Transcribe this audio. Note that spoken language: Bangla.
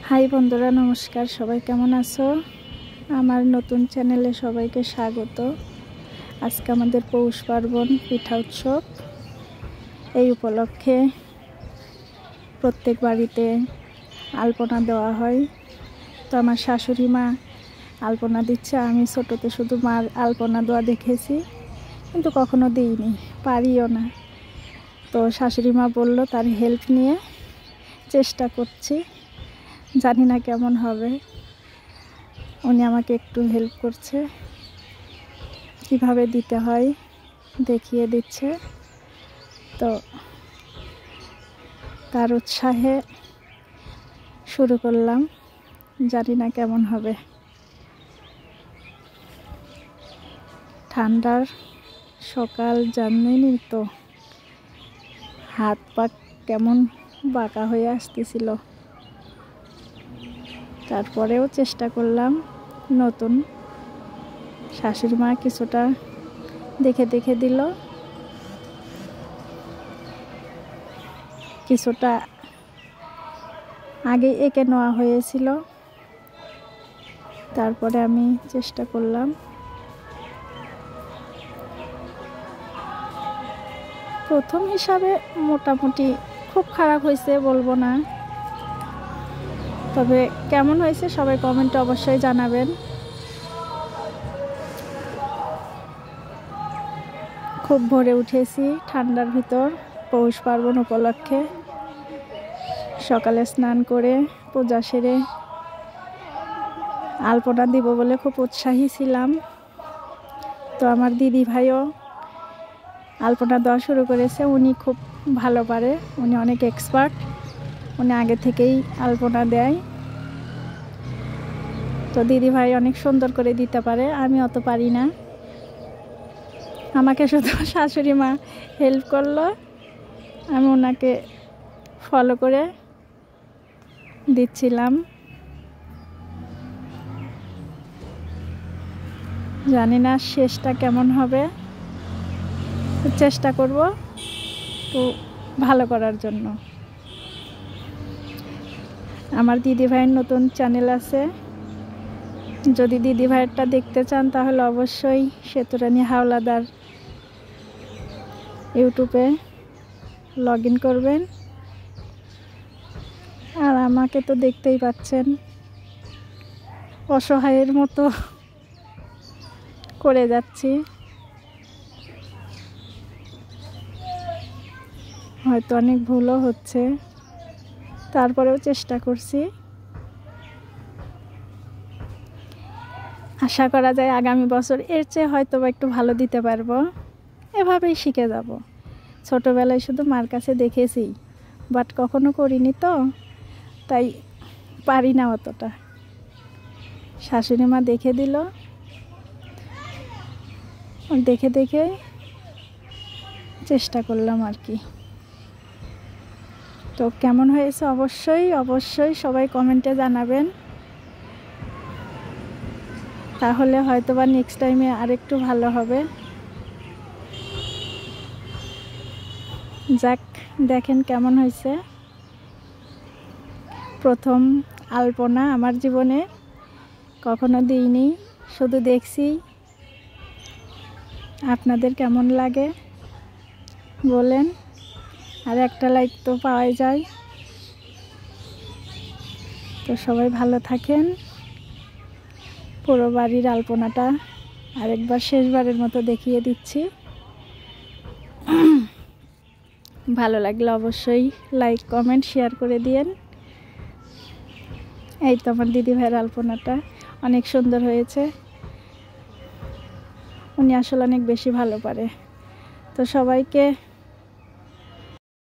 হাই বন্ধুরা, নমস্কার। সবাই কেমন আছো? আমার নতুন চ্যানেলে সবাইকে স্বাগত। আজকে আমাদের পৌষ পার্বণ পিঠা উৎসব। এই উপলক্ষে প্রত্যেক বাড়িতে আলপনা দেওয়া হয়। তো আমার শাশুড়ি মা আলপনা দিচ্ছে। আমি ছোটোতে শুধু মার আলপনা দেওয়া দেখেছি, কিন্তু কখনো দিইনি, পারিও না। তো শাশুড়ি মা বলল, তার হেল্প নিয়ে চেষ্টা করছি। জানি না কেমন হবে। উনি আমাকে একটু হেল্প করছে, কিভাবে দিতে হয় দেখিয়ে দিচ্ছে। তো তার উৎসাহে শুরু করলাম। জানি না কেমন হবে। ঠান্ডার সকাল, জানেনই তো, হাত পা কেমন বাঁকা হয়ে আসতেছিল। তারপরেও চেষ্টা করলাম নতুন। শাশুড়ি মা কিছুটা দেখে দেখে দিল, কিছুটা আগে এঁকে নেওয়া হয়েছিল। তারপরে আমি চেষ্টা করলাম। প্রথম হিসাবে মোটামুটি খুব খারাপ হয়েছে বলবো না, তবে কেমন হয়েছে সবাই কমেন্টে অবশ্যই জানাবেন। খুব ভোরে উঠেছি ঠান্ডার ভিতর, পৌষ পার্বণ উপলক্ষে। সকালে স্নান করে পূজা সেরে আলপনা দিব বলে খুব উৎসাহী ছিলাম। তো আমার দিদি ভাইও আলপনা দেওয়া শুরু করেছে। উনি খুব ভালো পারে, উনি অনেক এক্সপার্ট। উনি আগে থেকেই আলপনা দেয়। তো দিদি ভাই অনেক সুন্দর করে দিতে পারে, আমি অত পারি না। আমাকে শুধু শাশুড়ি মা হেল্প করলো, আমি ওনাকে ফলো করে দিচ্ছিলাম। জানি না শেষটা কেমন হবে, চেষ্টা করব তো ভালো করার জন্য। আমার দিদি ভাইয়ের নতুন চ্যানেল আছে, যদি দিদি ভাইয়েরটা দেখতে চান তাহলে অবশ্যই সেতুরানী হাওলাদার ইউটিউবে লগ ইন করবেন। আর আমাকে তো দেখতেই পাচ্ছেন, অসহায়ের মতো করে যাচ্ছি। হয়তো অনেক ভুলও হচ্ছে, তারপরেও চেষ্টা করছি। আশা করা যায় আগামী বছর এর চেয়ে হয়তো বা একটু ভালো দিতে পারবো। এভাবেই শিখে যাব। ছোটোবেলায় শুধু মার কাছে দেখেছি, বাট কখনো করিনি, তো তাই পারি না অতটা। শাশুড়ি মা দেখে দিল, দেখে দেখে চেষ্টা করলাম আর কি। তো কেমন হয়েছে অবশ্যই অবশ্যই সবাই কমেন্টে জানাবেন, তাহলে হয়তো বা নেক্সট টাইমে আরেকটু ভালো হবে। যাক, দেখেন কেমন হয়েছে। প্রথম আলপনা আমার জীবনে, কখনো দিইনি, শুধু দেখছি। আপনাদের কেমন লাগে বলেন, আর একটা লাইক তো পাওয়াই যায়। তো সবাই ভালো থাকেন। পুরো বাড়ির আলপনাটা আরেকবার শেষবারের মতো দেখিয়ে দিচ্ছি। ভালো লাগলে অবশ্যই লাইক, কমেন্ট, শেয়ার করে দিয়েন। এই তো আমার দিদি ভাইয়ের আলপনাটা অনেক সুন্দর হয়েছে। উনি আসলে অনেক বেশি ভালো পারে। তো সবাইকে